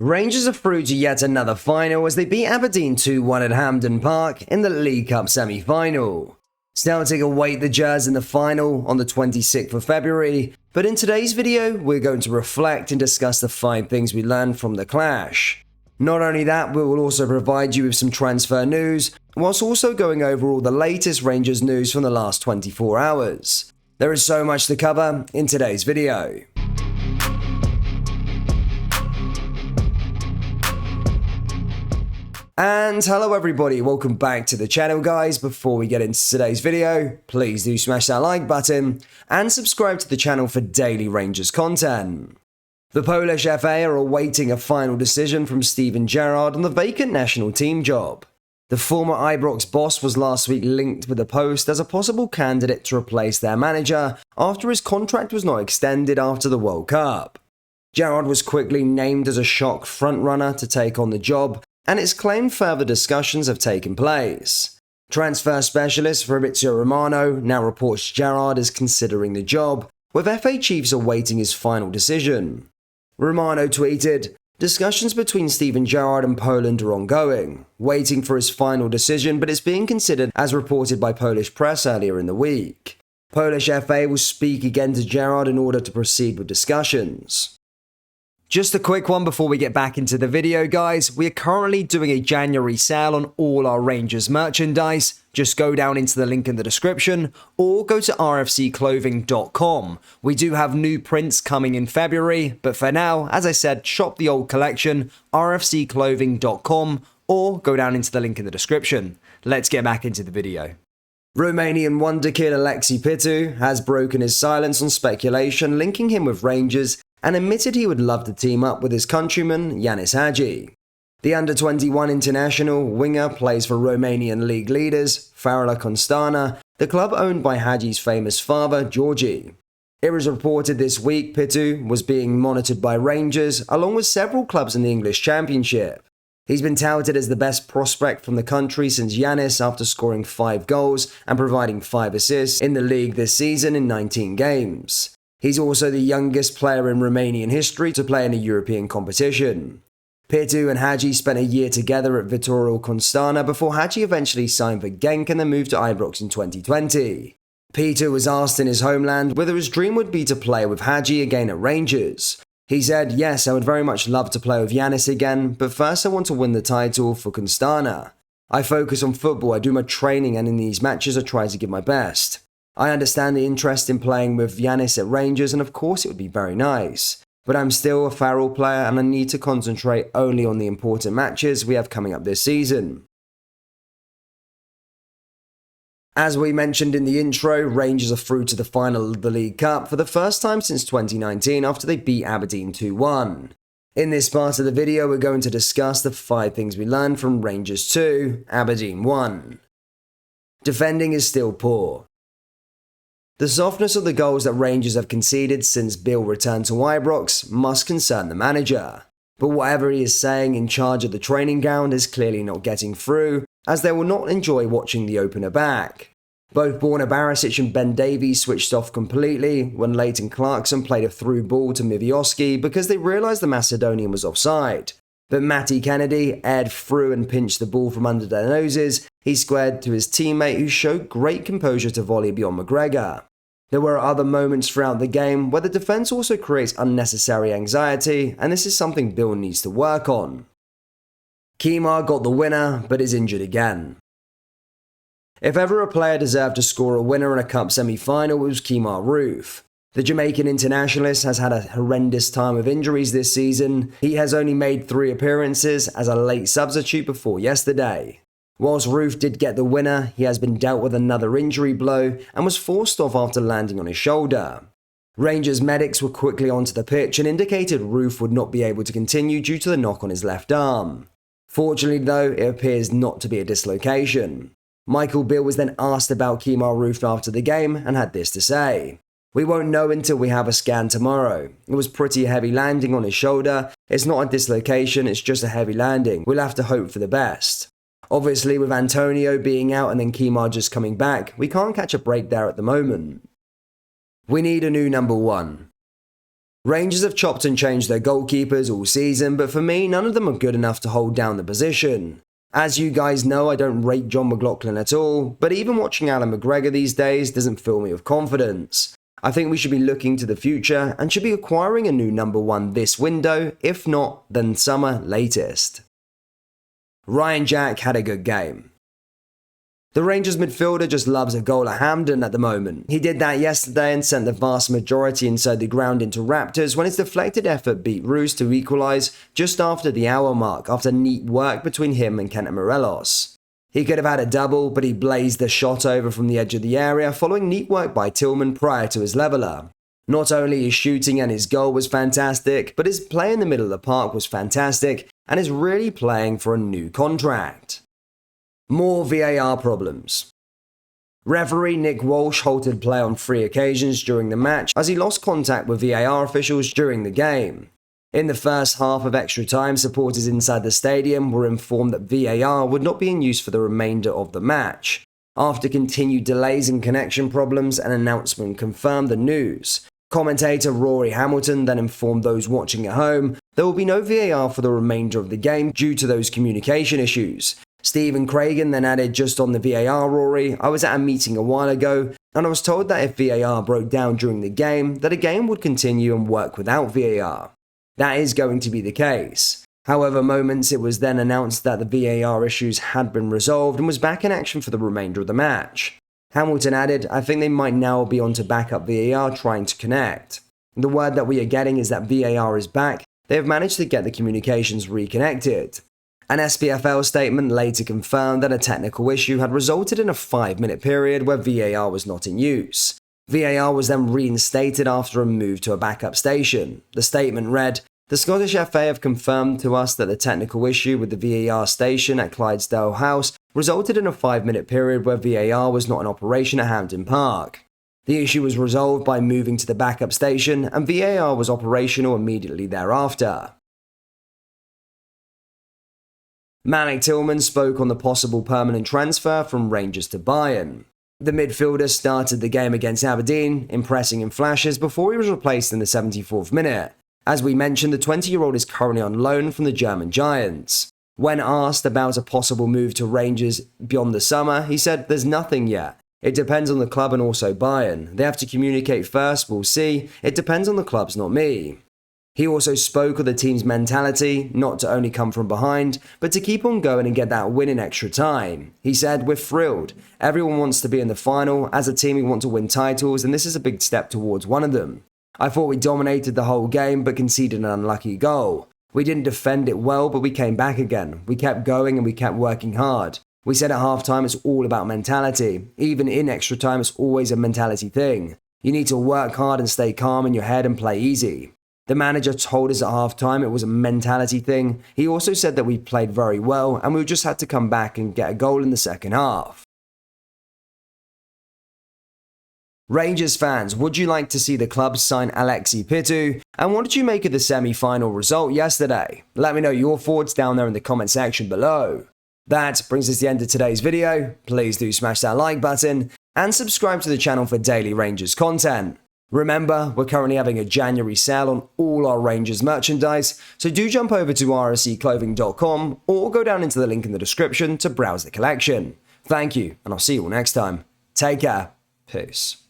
Rangers are through to yet another final as they beat Aberdeen 2-1 at Hampden Park in the League Cup semi-final. Celtic await the Gerrard in the final on the 26th of February, but in today's video we're going to reflect and discuss the 5 things we learned from the clash. Not only that, we will also provide you with some transfer news, whilst also going over all the latest Rangers news from the last 24 hours. There is so much to cover in today's video. And hello everybody, welcome back to the channel guys. Before we get into today's video, please do smash that like button and subscribe to the channel for daily Rangers content. The Polish FA are awaiting a final decision from Steven Gerrard on the vacant national team job. The former Ibrox boss was last week linked with the post as a possible candidate to replace their manager after his contract was not extended after the World Cup. Gerrard was quickly named as a shock frontrunner to take on the job, and it's claimed further discussions have taken place. Transfer specialist Fabrizio Romano now reports Gerrard is considering the job, with FA chiefs awaiting his final decision. Romano tweeted, "Discussions between Steven Gerrard and Poland are ongoing, waiting for his final decision, but it's being considered as reported by Polish press earlier in the week. Polish FA will speak again to Gerrard in order to proceed with discussions." Just a quick one before we get back into the video, guys. We are currently doing a January sale on all our Rangers merchandise. Just go down into the link in the description or go to rfcclothing.com. We do have new prints coming in February, but for now, as I said, shop the old collection, rfcclothing.com, or go down into the link in the description. Let's get back into the video. Romanian wonderkid Alexi Pitu has broken his silence on speculation linking him with Rangers and admitted he would love to team up with his countryman Yanis Hagi. The under-21 international winger plays for Romanian league leaders Farla Constana, the club owned by Hagi's famous father Georgi. It was reported this week Pitu was being monitored by Rangers along with several clubs in the English Championship. He's been touted as the best prospect from the country since Yanis after scoring 5 goals and providing 5 assists in the league this season in 19 games. He's also the youngest player in Romanian history to play in a European competition. Pitu and Hagi spent a year together at Viitorul Constana before Hagi eventually signed for Genk and then moved to Ibrox in 2020. Pitu was asked in his homeland whether his dream would be to play with Hagi again at Rangers. He said, "Yes, I would very much love to play with Yanis again, but first I want to win the title for Constana. I focus on football, I do my training, and in these matches I try to give my best. I understand the interest in playing with Yanis at Rangers, and of course it would be very nice. But I'm still a Farrell player and I need to concentrate only on the important matches we have coming up this season." As we mentioned in the intro, Rangers are through to the final of the League Cup for the first time since 2019 after they beat Aberdeen 2-1. In this part of the video, we're going to discuss the 5 things we learned from Rangers 2, Aberdeen 1. Defending is still poor. The softness of the goals that Rangers have conceded since Bill returned to Ibrox must concern the manager. But whatever he is saying in charge of the training ground is clearly not getting through, as they will not enjoy watching the opener back. Both Borna Barisic and Ben Davies switched off completely when Leighton Clarkson played a through ball to Mivioski because they realised the Macedonian was offside. But Matty Kennedy aired through and pinched the ball from under their noses. He squared to his teammate who showed great composure to volley beyond McGregor. There were other moments throughout the game where the defence also creates unnecessary anxiety, and this is something Bill needs to work on. Kemar got the winner, but is injured again. If ever a player deserved to score a winner in a cup semi-final, it was Kemar Roofe. The Jamaican internationalist has had a horrendous time of injuries this season. He has only made 3 appearances as a late substitute before yesterday. Whilst Roofe did get the winner, he has been dealt with another injury blow and was forced off after landing on his shoulder. Rangers medics were quickly onto the pitch and indicated Roofe would not be able to continue due to the knock on his left arm. Fortunately though, it appears not to be a dislocation. Michael Beale was then asked about Kemar Roofe after the game and had this to say. "We won't know until we have a scan tomorrow. It was pretty heavy landing on his shoulder. It's not a dislocation, it's just a heavy landing. We'll have to hope for the best. Obviously, with Antonio being out and then Kemar just coming back, we can't catch a break there at the moment. We need a new number 1. Rangers have chopped and changed their goalkeepers all season, but for me, none of them are good enough to hold down the position. As you guys know, I don't rate John McLaughlin at all, but even watching Alan McGregor these days doesn't fill me with confidence. I think we should be looking to the future and should be acquiring a new number one this window, if not, then summer latest. Ryan Jack had a good game. The Rangers midfielder just loves a goal at Hampden at the moment. He did that yesterday and sent the vast majority inside the ground into Raptors when his deflected effort beat Roos to equalise just after the hour mark after neat work between him and Kent Morelos. He could have had a double, but he blazed the shot over from the edge of the area following neat work by Tillman prior to his leveller. Not only his shooting and his goal was fantastic, but his play in the middle of the park was fantastic and is really playing for a new contract. More VAR problems. Referee Nick Walsh halted play on 3 occasions during the match as he lost contact with VAR officials during the game. In the first half of extra time, supporters inside the stadium were informed that VAR would not be in use for the remainder of the match. After continued delays and connection problems, an announcement confirmed the news. Commentator Rory Hamilton then informed those watching at home there will be no VAR for the remainder of the game due to those communication issues. Stephen Craigan then added, just on the VAR, Rory, I was at a meeting a while ago and I was told that if VAR broke down during the game, that a game would continue and work without VAR. That is going to be the case. However, moments it was then announced that the VAR issues had been resolved and was back in action for the remainder of the match. Hamilton added, I think they might now be on to backup VAR trying to connect. The word that we are getting is that VAR is back. They have managed to get the communications reconnected. An SPFL statement later confirmed that a technical issue had resulted in a 5-minute period where VAR was not in use. VAR was then reinstated after a move to a backup station. The statement read, the Scottish FA have confirmed to us that the technical issue with the VAR station at Clydesdale House resulted in a 5-minute period where VAR was not in operation at Hampden Park. The issue was resolved by moving to the backup station and VAR was operational immediately thereafter. Malik Tillman spoke on the possible permanent transfer from Rangers to Bayern. The midfielder started the game against Aberdeen, impressing in flashes before he was replaced in the 74th minute. As we mentioned, the 20-year-old is currently on loan from the German Giants. When asked about a possible move to Rangers beyond the summer, he said, there's nothing yet. It depends on the club and also Bayern. They have to communicate first, we'll see. It depends on the clubs, not me. He also spoke of the team's mentality, not to only come from behind, but to keep on going and get that win in extra time. He said, we're thrilled. Everyone wants to be in the final. As a team, we want to win titles, and this is a big step towards one of them. I thought we dominated the whole game, but conceded an unlucky goal. We didn't defend it well, but we came back again. We kept going and we kept working hard. We said at halftime it's all about mentality. Even in extra time, it's always a mentality thing. You need to work hard and stay calm in your head and play easy. The manager told us at halftime it was a mentality thing. He also said that we played very well and we just had to come back and get a goal in the second half. Rangers fans, would you like to see the club sign Alexi Pitu? And what did you make of the semi-final result yesterday? Let me know your thoughts down there in the comment section below. That brings us to the end of today's video. Please do smash that like button and subscribe to the channel for daily Rangers content. Remember, we're currently having a January sale on all our Rangers merchandise, so do jump over to rscclothing.com or go down into the link in the description to browse the collection. Thank you, and I'll see you all next time. Take care. Peace.